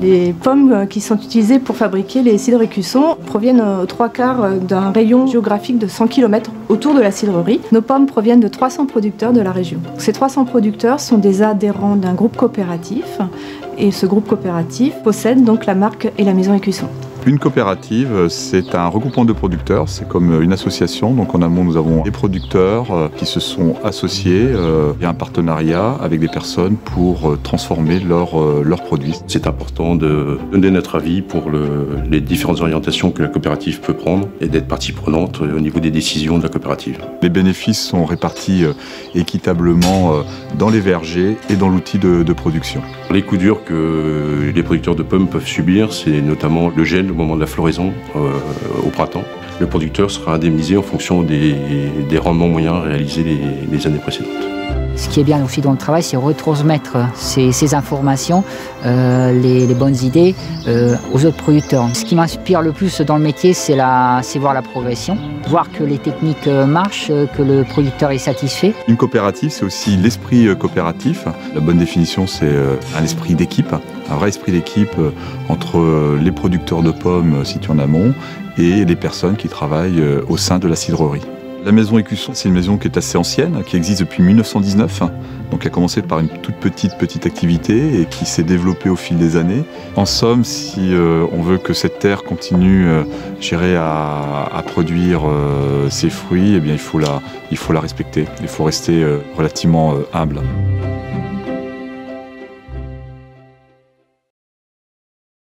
Les pommes qui sont utilisées pour fabriquer les cidres écussons proviennent aux 3/4 d'un rayon géographique de 100 km autour de la cidrerie. Nos pommes proviennent de 300 producteurs de la région. Ces 300 producteurs sont des adhérents d'un groupe coopératif et ce groupe coopératif possède donc la marque et la maison Écusson. Une coopérative, c'est un regroupement de producteurs, c'est comme une association. Donc en amont, nous avons des producteurs qui se sont associés. Il y a un partenariat avec des personnes pour transformer leurs produits. C'est important de donner notre avis pour les différentes orientations que la coopérative peut prendre et d'être partie prenante au niveau des décisions de la coopérative. Les bénéfices sont répartis équitablement dans les vergers et dans l'outil de production. Les coups durs que les producteurs de pommes peuvent subir, c'est notamment le gel au moment de la floraison au printemps. Le producteur sera indemnisé en fonction des rendements moyens réalisés les années précédentes. Ce qui est bien aussi dans le travail, c'est retransmettre ces informations, les bonnes idées aux autres producteurs. Ce qui m'inspire le plus dans le métier, c'est voir la progression, voir que les techniques marchent, que le producteur est satisfait. Une coopérative, c'est aussi l'esprit coopératif. La bonne définition, c'est un esprit d'équipe, un vrai esprit d'équipe entre les producteurs de pommes situés en amont et les personnes qui travaillent au sein de la cidrerie. La maison Écusson, c'est une maison qui est assez ancienne, qui existe depuis 1919. Donc elle a commencé par une toute petite activité et qui s'est développée au fil des années. En somme, si on veut que cette terre continue à produire ses fruits, eh bien, il faut la respecter. Il faut rester relativement humble.